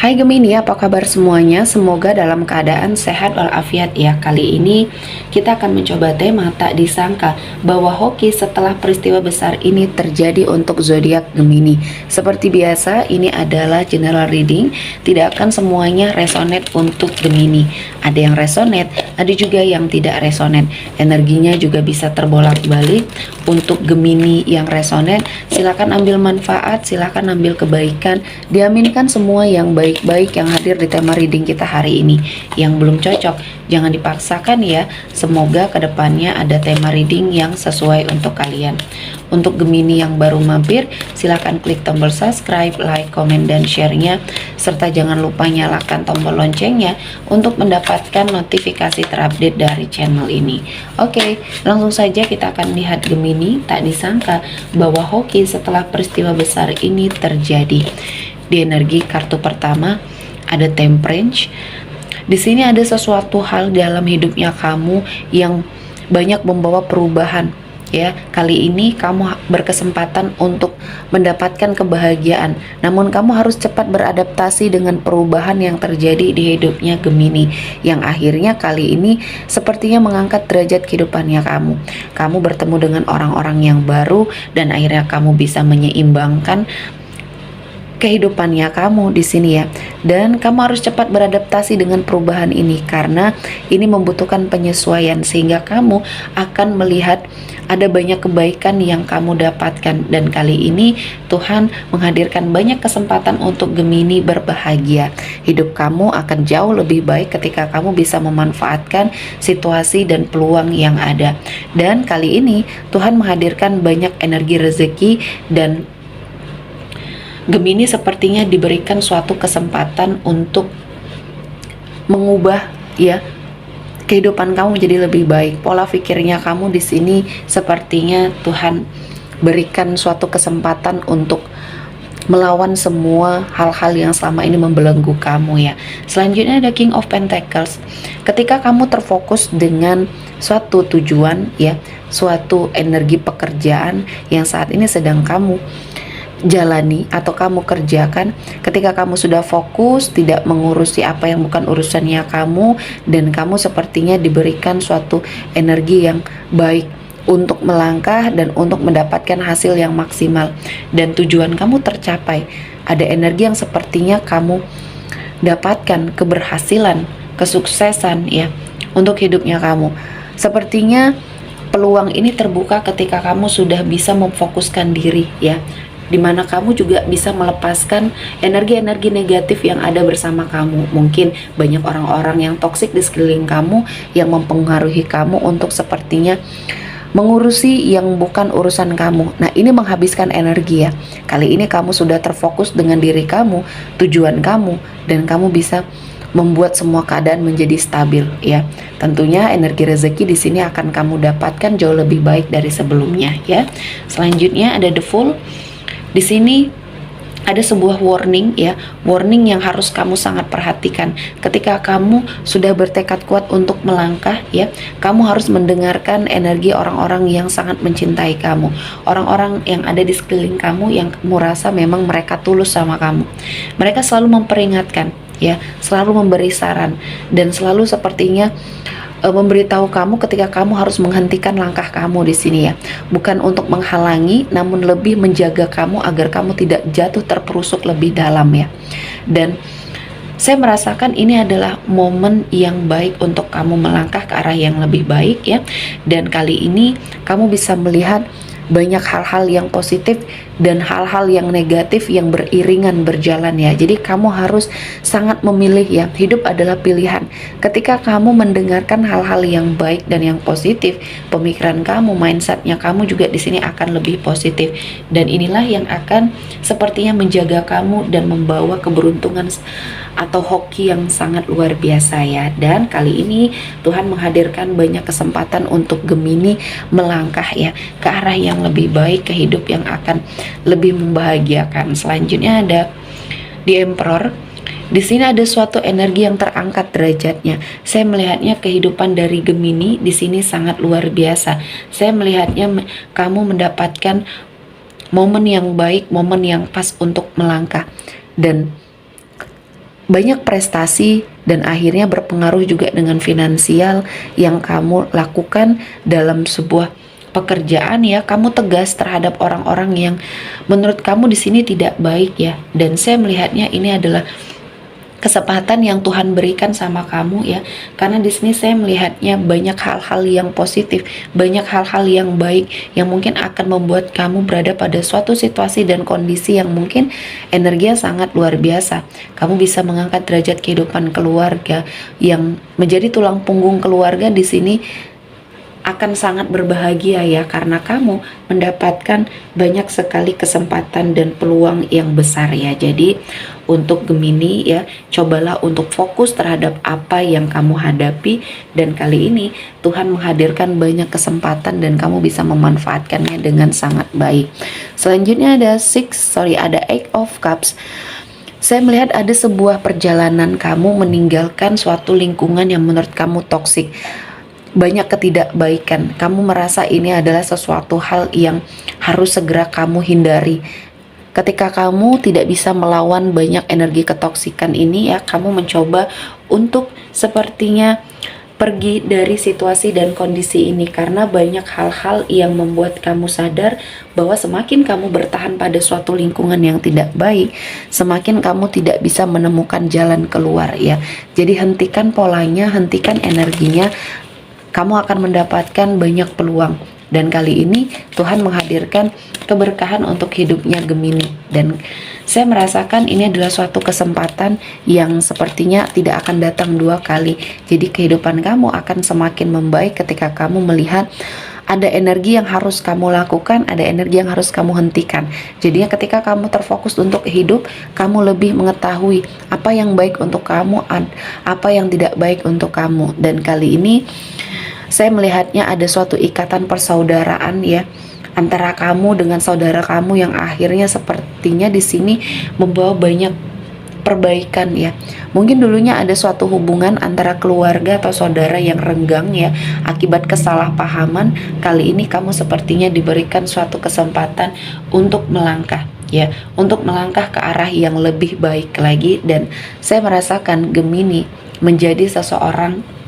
Hai Gemini, apa kabar semuanya? Semoga dalam keadaan sehat walafiat ya. Kali ini kita akan mencoba tema tak disangka bahwa hoki setelah peristiwa besar ini terjadi untuk zodiak Gemini. Seperti biasa, ini adalah general reading, tidak akan semuanya resonate untuk Gemini. Ada yang resonate, ada juga yang tidak resonate. Energinya juga bisa terbolak-balik. Untuk Gemini yang resonate, silakan ambil manfaat, silakan ambil kebaikan, diaminkan semua yang baik-baik yang hadir di tema reading kita hari ini. Yang belum cocok, jangan dipaksakan ya. Semoga kedepannya ada tema reading yang sesuai untuk kalian. Untuk Gemini yang baru mampir, silahkan klik tombol subscribe, like, komen, dan share-nya. Serta jangan lupa nyalakan tombol loncengnya untuk mendapatkan notifikasi terupdate dari channel ini. Oke, langsung saja kita akan lihat Gemini. Tak disangka bahwa hoki setelah peristiwa besar ini terjadi. Di energi kartu pertama ada Temperance. Di sini ada sesuatu hal dalam hidupnya kamu yang banyak membawa perubahan ya. Kali ini kamu berkesempatan untuk mendapatkan kebahagiaan, namun kamu harus cepat beradaptasi dengan perubahan yang terjadi di hidupnya Gemini, yang akhirnya kali ini sepertinya mengangkat derajat kehidupannya kamu bertemu dengan orang-orang yang baru, dan akhirnya kamu bisa menyeimbangkan kehidupannya kamu di sini ya. Dan kamu harus cepat beradaptasi dengan perubahan ini karena ini membutuhkan penyesuaian, sehingga kamu akan melihat ada banyak kebaikan yang kamu dapatkan. Dan kali ini Tuhan menghadirkan banyak kesempatan untuk Gemini berbahagia. Hidup kamu akan jauh lebih baik ketika kamu bisa memanfaatkan situasi dan peluang yang ada. Dan kali ini Tuhan menghadirkan banyak energi rezeki, dan Gemini sepertinya diberikan suatu kesempatan untuk mengubah ya kehidupan kamu menjadi lebih baik. Pola pikirnya kamu di sini sepertinya Tuhan berikan suatu kesempatan untuk melawan semua hal-hal yang selama ini membelenggu kamu ya. Selanjutnya ada King of Pentacles. Ketika kamu terfokus dengan suatu tujuan ya, suatu energi pekerjaan yang saat ini sedang kamu jalani atau kamu kerjakan, ketika kamu sudah fokus tidak mengurusi apa yang bukan urusannya kamu, dan kamu sepertinya diberikan suatu energi yang baik untuk melangkah dan untuk mendapatkan hasil yang maksimal, dan tujuan kamu tercapai. Ada energi yang sepertinya kamu dapatkan keberhasilan, kesuksesan ya untuk hidupnya kamu. Sepertinya peluang ini terbuka ketika kamu sudah bisa memfokuskan diri ya, dimana kamu juga bisa melepaskan energi-energi negatif yang ada bersama kamu. Mungkin banyak orang-orang yang toksik di sekeliling kamu yang mempengaruhi kamu untuk sepertinya mengurusi yang bukan urusan kamu. Nah, ini menghabiskan energi ya. Kali ini kamu sudah terfokus dengan diri kamu, tujuan kamu, dan kamu bisa membuat semua keadaan menjadi stabil ya. Tentunya energi rezeki di sini akan kamu dapatkan jauh lebih baik dari sebelumnya ya. Selanjutnya ada The Fool. Di sini ada sebuah warning ya, warning yang harus kamu sangat perhatikan. Ketika kamu sudah bertekad kuat untuk melangkah ya, kamu harus mendengarkan energi orang-orang yang sangat mencintai kamu, orang-orang yang ada di sekeliling kamu yang kamu rasa memang mereka tulus sama kamu. Mereka selalu memperingatkan ya, selalu memberi saran, dan selalu sepertinya memberitahu kamu ketika kamu harus menghentikan langkah kamu di sini ya, bukan untuk menghalangi, namun lebih menjaga kamu agar kamu tidak jatuh terperosok lebih dalam ya. Dan saya merasakan ini adalah momen yang baik untuk kamu melangkah ke arah yang lebih baik ya. Dan kali ini kamu bisa melihat banyak hal-hal yang positif dan hal-hal yang negatif yang beriringan berjalan ya. Jadi kamu harus sangat memilih ya. Hidup adalah pilihan. Ketika kamu mendengarkan hal-hal yang baik dan yang positif, pemikiran kamu, mindsetnya kamu juga di sini akan lebih positif. Dan inilah yang akan sepertinya menjaga kamu dan membawa keberuntungan atau hoki yang sangat luar biasa ya. Dan kali ini Tuhan menghadirkan banyak kesempatan untuk Gemini melangkah ya ke arah yang lebih baik, ke hidup yang akan lebih membahagiakan. Selanjutnya ada The Emperor. Di sini ada suatu energi yang terangkat derajatnya. Saya melihatnya kehidupan dari Gemini di sini sangat luar biasa. Saya melihatnya kamu mendapatkan momen yang baik, momen yang pas untuk melangkah. Dan banyak prestasi dan akhirnya berpengaruh juga dengan finansial yang kamu lakukan dalam sebuah pekerjaan ya. Kamu tegas terhadap orang-orang yang menurut kamu di sini tidak baik ya. Dan saya melihatnya ini adalah kesempatan yang Tuhan berikan sama kamu ya, karena di sini saya melihatnya banyak hal-hal yang positif, banyak hal-hal yang baik yang mungkin akan membuat kamu berada pada suatu situasi dan kondisi yang mungkin energinya sangat luar biasa. Kamu bisa mengangkat derajat kehidupan keluarga yang menjadi tulang punggung keluarga di sini akan sangat berbahagia ya, karena kamu mendapatkan banyak sekali kesempatan dan peluang yang besar ya. Jadi untuk Gemini ya, cobalah untuk fokus terhadap apa yang kamu hadapi, dan kali ini Tuhan menghadirkan banyak kesempatan dan kamu bisa memanfaatkannya dengan sangat baik. Selanjutnya ada ada Eight of Cups. Saya melihat ada sebuah perjalanan kamu meninggalkan suatu lingkungan yang menurut kamu toksik, banyak ketidakbaikan. Kamu merasa ini adalah sesuatu hal yang harus segera kamu hindari. Ketika kamu tidak bisa melawan banyak energi ketoksikan ini ya, kamu mencoba untuk sepertinya pergi dari situasi dan kondisi ini, karena banyak hal-hal yang membuat kamu sadar bahwa semakin kamu bertahan pada suatu lingkungan yang tidak baik, semakin kamu tidak bisa menemukan jalan keluar ya. Jadi hentikan polanya, hentikan energinya, kamu akan mendapatkan banyak peluang. Dan kali ini Tuhan menghadirkan keberkahan untuk hidupnya Gemini, dan saya merasakan ini adalah suatu kesempatan yang sepertinya tidak akan datang dua kali. Jadi kehidupan kamu akan semakin membaik ketika kamu melihat ada energi yang harus kamu lakukan, ada energi yang harus kamu hentikan. Jadinya ketika kamu terfokus untuk hidup, kamu lebih mengetahui apa yang baik untuk kamu, apa yang tidak baik untuk kamu. Dan kali ini saya melihatnya ada suatu ikatan persaudaraan ya, antara kamu dengan saudara kamu yang akhirnya sepertinya di sini membawa banyak perbaikan ya. Mungkin dulunya ada suatu hubungan antara keluarga atau saudara yang renggang ya, akibat kesalahpahaman. Kali ini kamu sepertinya diberikan suatu kesempatan untuk melangkah ya, untuk melangkah ke arah yang lebih baik lagi. Dan saya merasakan Gemini menjadi seseorang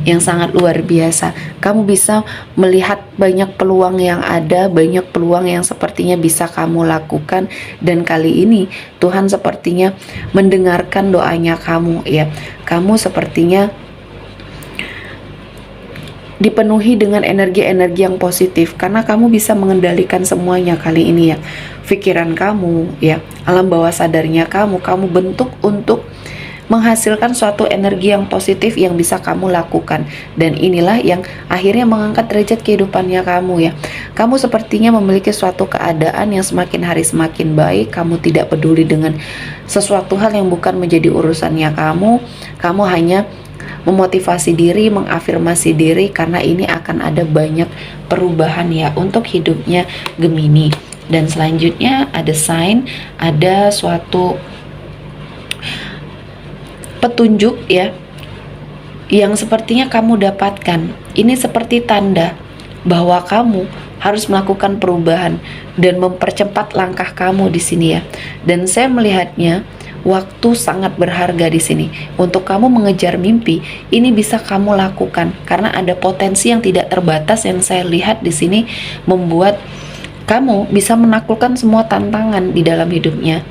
yang sangat luar biasa. Kamu bisa melihat banyak peluang yang ada, banyak peluang yang sepertinya bisa kamu lakukan, dan kali ini Tuhan sepertinya mendengarkan doanya kamu ya. Kamu sepertinya dipenuhi dengan energi-energi yang positif karena kamu bisa mengendalikan semuanya kali ini ya. Pikiran kamu ya, alam bawah sadarnya kamu bentuk untuk menghasilkan suatu energi yang positif yang bisa kamu lakukan. Dan inilah yang akhirnya mengangkat derajat kehidupannya kamu ya. Kamu sepertinya memiliki suatu keadaan yang semakin hari semakin baik. Kamu tidak peduli dengan sesuatu hal yang bukan menjadi urusannya kamu. Kamu hanya memotivasi diri, mengafirmasi diri, karena ini akan ada banyak perubahan ya untuk hidupnya Gemini. Dan selanjutnya ada sign, ada suatu petunjuk ya yang sepertinya kamu dapatkan. Ini seperti tanda bahwa kamu harus melakukan perubahan dan mempercepat langkah kamu di sini ya. Dan saya melihatnya waktu sangat berharga di sini untuk kamu mengejar mimpi. Ini bisa kamu lakukan karena ada potensi yang tidak terbatas yang saya lihat di sini, membuat kamu bisa menaklukkan semua tantangan di dalam hidupnya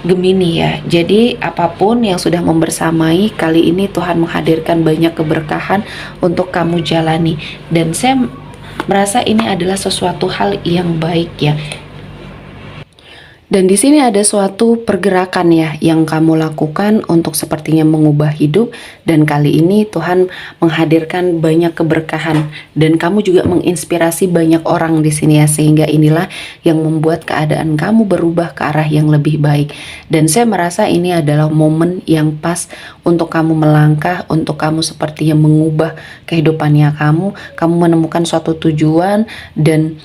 Gemini ya. Jadi apapun yang sudah membersamai, kali ini Tuhan menghadirkan banyak keberkahan untuk kamu jalani, dan saya merasa ini adalah sesuatu hal yang baik ya. Dan di sini ada suatu pergerakan ya yang kamu lakukan untuk sepertinya mengubah hidup, dan kali ini Tuhan menghadirkan banyak keberkahan dan kamu juga menginspirasi banyak orang di sini ya, sehingga inilah yang membuat keadaan kamu berubah ke arah yang lebih baik. Dan saya merasa ini adalah momen yang pas untuk kamu melangkah, untuk kamu sepertinya mengubah kehidupannya kamu menemukan suatu tujuan, dan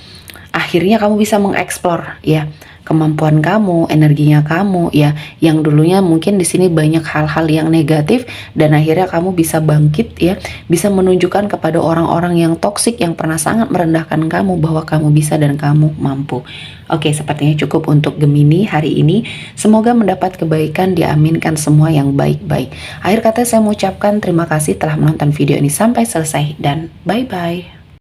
akhirnya kamu bisa mengeksplor ya. kemampuan kamu, energinya kamu ya, yang dulunya mungkin di sini banyak hal-hal yang negatif dan akhirnya kamu bisa bangkit ya, bisa menunjukkan kepada orang-orang yang toksik yang pernah sangat merendahkan kamu bahwa kamu bisa dan kamu mampu. Oke, sepertinya cukup untuk Gemini hari ini. Semoga mendapat kebaikan, diaminkan semua yang baik-baik. Akhir kata saya mengucapkan terima kasih telah menonton video ini sampai selesai dan bye-bye.